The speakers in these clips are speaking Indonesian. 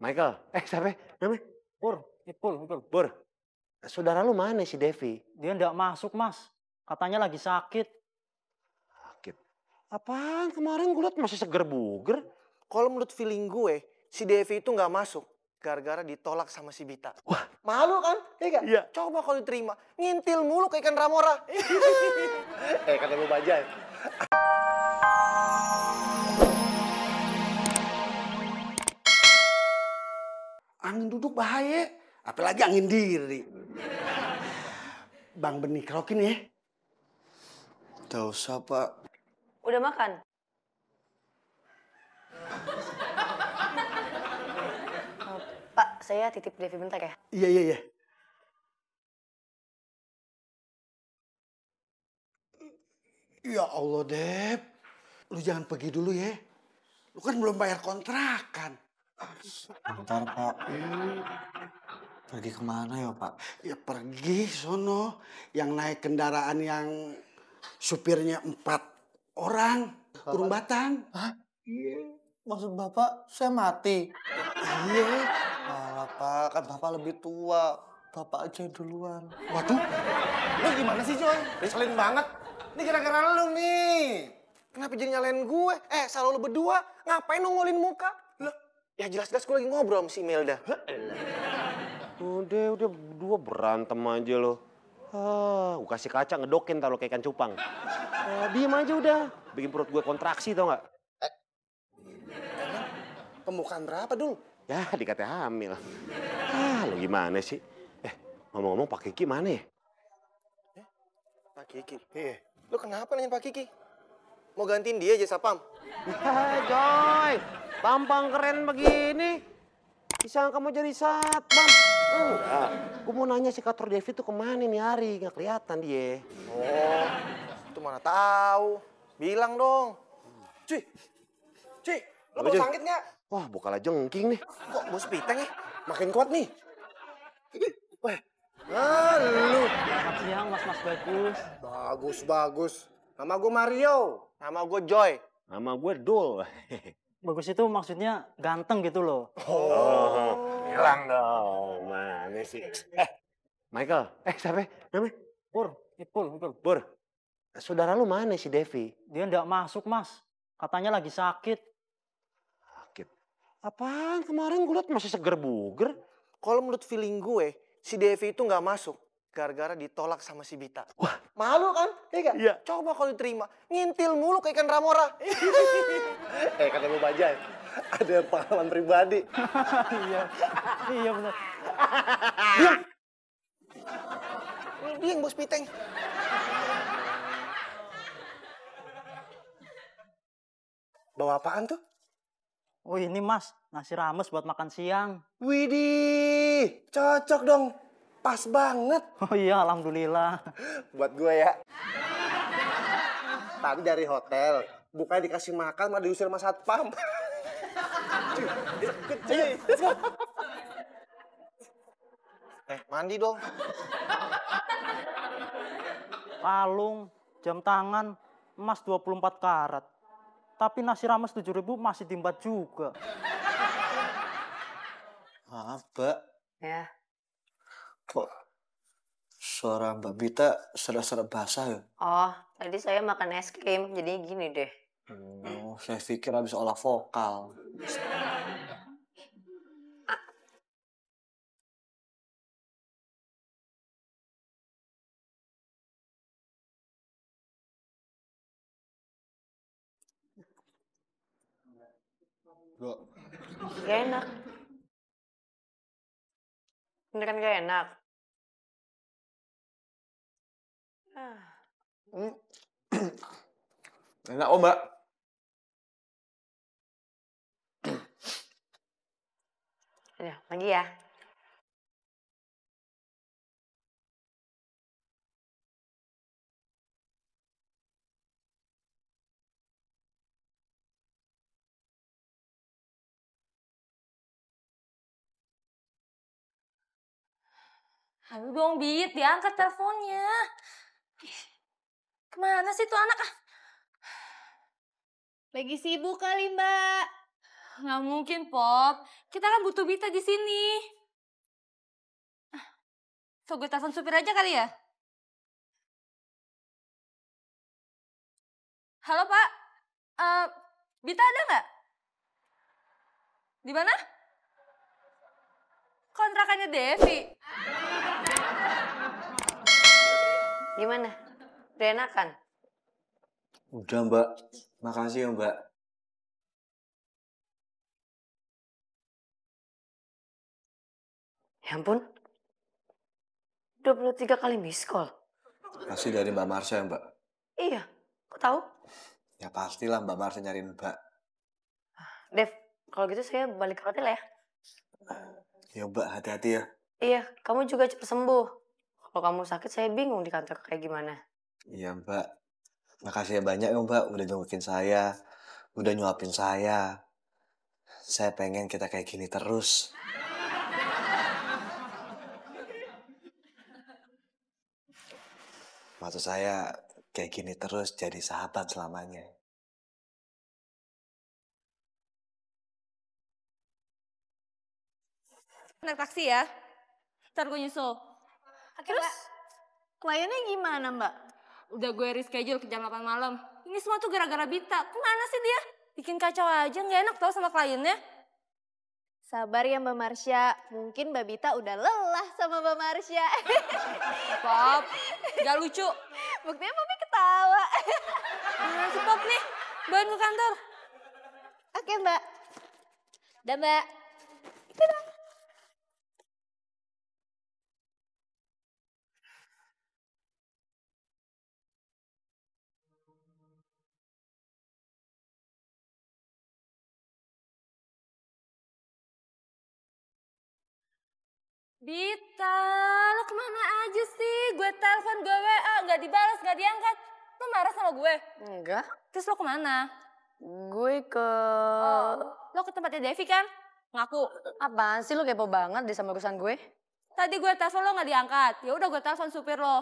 Michael, siapa namanya? Pur, Ipul. Pur, saudara lu mana si Devi? Dia nggak masuk, Mas. Katanya lagi sakit. Sakit? Apaan kemarin gue liat masih seger buger. Kalau menurut feeling gue, si Devi itu nggak masuk gara-gara ditolak sama si Bita. Wah, malu kan? Iya gak? Iya. Coba kalau diterima, ngintil mulu kayak ikan ramora. Kata lu bajai. Angin duduk bahaya, apalagi angin diri. Bang Benih kerokin ya. Gak usah, Pak. Udah makan? Pak, saya titip Devi bentar ya. Iya. Ya Allah, Dep. Lu jangan pergi dulu ya. Lu kan belum bayar kontrakan. Bentar, Pak. Pergi kemana ya, Pak? Ya pergi sono. Yang naik kendaraan yang supirnya 4 orang. Kurung batang. Hah? Iya. Maksud Bapak, saya mati? Iya. Alah, Pak. Kan Bapak lebih tua. Bapak aja duluan. Waduh. Lu gimana sih, Joy? Ngeselin banget. Ini gara-gara lu nih. Kenapa jadi nyalain gue? Selalu lu berdua. Ngapain nongolin muka? Loh, ya jelas-jelas gue lagi ngobrol sama si Imelda. udah berdua berantem aja lo. Gue kasih kaca ngedokin taruh kayak ikan cupang. Diem aja udah, bikin perut gue kontraksi tau gak? Pembukaan berapa dulu? Ya dikata hamil. Lo gimana sih? Ngomong-ngomong Pak Kiki mana ya? Pak Kiki? Iya. Lu kenapa nanya Pak Kiki? Mau gantiin dia aja sapam? Joy, tampang keren begini. Disangka mau jadi satpam. Enggak, gue mau nanya si Kator Devi tuh kemana nih hari, nggak kelihatan dia. Oh, itu mana tahu. Bilang dong. Cuy, lo mau sakit nggak? Wah, bukalah jengking nih. Kok bos piteng ya? Makin kuat nih. Wah, lu. Selamat siang, Mas Bagus. Bagus. Nama gue Mario. Nama gue Joy. Nama gue Dul. Bagus itu maksudnya ganteng gitu loh. Hilang dong, mana sih? Michael, siapa namanya? Pur, Ipul. Pur, saudara lu mana si Devi? Dia nggak masuk, Mas. Katanya lagi sakit. Sakit? Apaan kemarin gue liat masih seger buger. Kalau menurut feeling gue, si Devi itu nggak masuk gara-gara ditolak sama si Bita. Wah, malu kan? Iya gak? Iya. Coba kalau diterima, ngintil mulu kayak ikan ramora. Kata lu bajai, ada pengalaman pribadi. Iya benar. Dia yang bos piteng. Bawa apaan tuh? Oh ini Mas, nasi rames buat makan siang. Widih, cocok dong. Pas banget. Oh iya, alhamdulillah. Buat gue ya. Tadi dari hotel, bukannya dikasih makan malah diusir sama satpam. Cuy, let's go. Mandi dong. Kalung, jam tangan, emas 24 karat. Tapi nasi rames 7.000 masih diembat juga. Maaf, Mbak. Ya. Kok suara Mbak Bita serak-serak basah ya? Oh, tadi saya makan es krim, jadi gini deh. Oh, saya pikir habis olah vokal. Gak enak. Beneran gak enak? Enak, oh Mbak. Ya, lagi ya. Halo dong, Bit. Diangkat teleponnya. Kemana sih tuh anak? Lagi sibuk kali, Mbak. Nggak mungkin, Pop. Kita kan butuh Bita di sini. So, gue telepon supir aja kali ya? Halo, Pak. Bita ada nggak? Di mana? Kontrakannya Devi. Gimana? Udah enakan? Udah Mbak, makasih ya Mbak. Ya ampun. 23 kali miss call. Pasti dari Mbak Marsha ya Mbak? Iya, kok tahu? Ya pastilah Mbak Marsha nyariin Mbak. Dev, kalau gitu saya balik ke hotel ya. Ya Mbak, hati-hati ya. Iya, kamu juga cepat sembuh. Kalau kamu sakit, saya bingung di kantor kayak gimana. Iya Mbak. Makasih ya banyak ya Mbak, udah jengukin saya, udah nyuapin saya. Saya pengen kita kayak gini terus. Maksud saya kayak gini terus jadi sahabat selamanya. Naik taksi ya. Ntar gue nyusul. Terus, kliennya gimana, Mbak? Udah gue reschedule ke jam 8 malam. Ini semua tuh gara-gara Bita. Kemana sih dia? Bikin kacau aja, nggak enak tau sama kliennya. Sabar ya Mbak Marsha, mungkin Mbak Bita udah lelah sama Mbak Marsha. Pop, gak lucu. Buktinya Popi ketawa. Mana si Pop nih? Bawain ke kantor. Oke Mbak. Dah Mbak. Bita, lo kemana aja sih? Gue telepon, gue WA, nggak dibalas, nggak diangkat. Lo marah sama gue? Enggak. Terus lo kemana? Gue ke... Lo ke tempatnya Devi kan? Ngaku. Apaan sih lu kepo banget di sama urusan gue? Tadi gue telepon lo nggak diangkat. Ya udah gue telepon supir lo.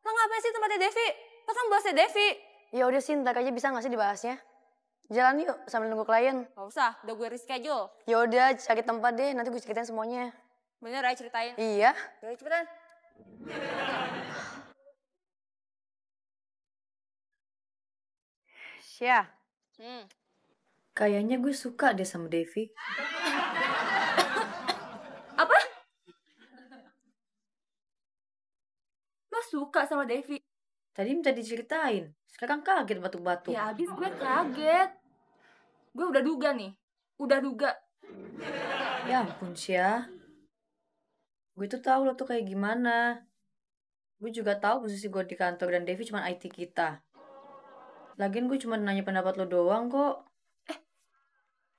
Lo ngapain sih tempatnya Devi? Lo kan bosnya Devi. Ya udah sih, ntar aja bisa nggak sih dibahasnya? Jalan yuk sambil nunggu klien. Gak usah, udah gue reschedule. Ya udah, cari tempat deh, nanti gue ceritain semuanya. Bener ya ceritain? Iya. Udah cepetan. Syah. Hmm. Kayaknya gue suka deh sama Devi. Apa? Lo suka sama Devi? Tadi minta diceritain, sekarang kaget batuk-batuk. Ya abis gue kaget. Gue udah duga nih. Udah duga. Ya ampun Syah. Gue tuh tahu lo tuh kayak gimana. Gue juga tahu posisi gue di kantor dan Devi cuma IT kita. Lagian gue cuma nanya pendapat lo doang kok.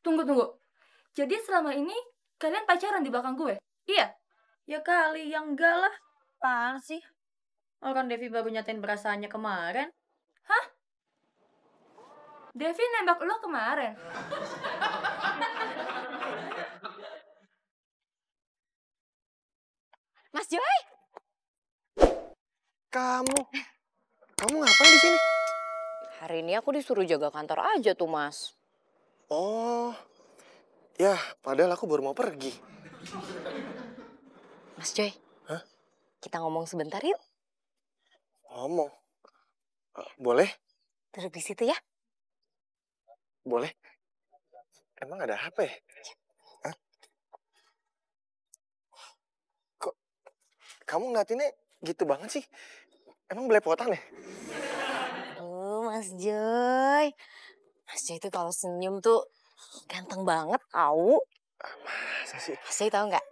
Tunggu. Jadi selama ini kalian pacaran di belakang gue? Iya? Ya kali, yang enggak lah. Apaan sih? Orang Devi baru nyatain perasaannya kemarin. Hah? Devi nembak lo kemarin? Mas Joy. Kamu ngapain di sini? Hari ini aku disuruh jaga kantor aja tuh Mas. Oh, ya padahal aku baru mau pergi. Mas Joy. Hah? Kita ngomong sebentar yuk. Ngomong? Boleh? Duduk di situ ya. Boleh? Emang ada apa ya? Hah? Kok kamu ngeliatinnya gitu banget sih? Emang belepotan ya? Oh Mas Joy. Mas Joy itu kalau senyum tuh ganteng banget tau. Masa sih? Mas Joy tau nggak?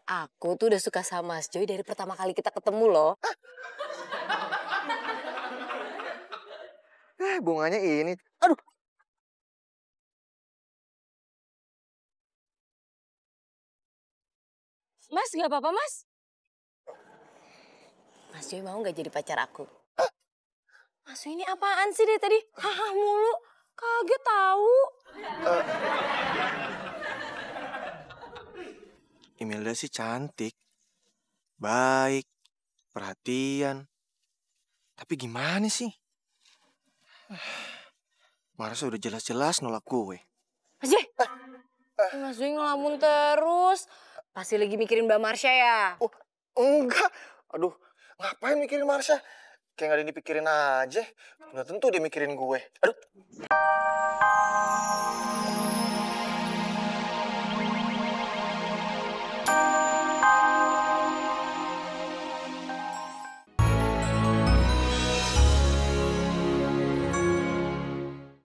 Aku tuh udah suka sama Mas Joy dari pertama kali kita ketemu loh. Bunganya ini. Aduh. Mas gak apa-apa Mas? Mas Joy mau gak jadi pacar aku? Mas Joy ini apaan sih dari tadi? Haha mulu. Kaget tahu. Imelda sih cantik. Baik. Perhatian. Tapi gimana sih? Marsha udah jelas-jelas nolak gue. Mas Doi ngelamun terus. Pasti lagi mikirin Mbak Marsha ya? Oh, enggak. Aduh, ngapain mikirin Marsha? Kayak gak ada yang dipikirin aja. Udah tentu dia mikirin gue. Aduh.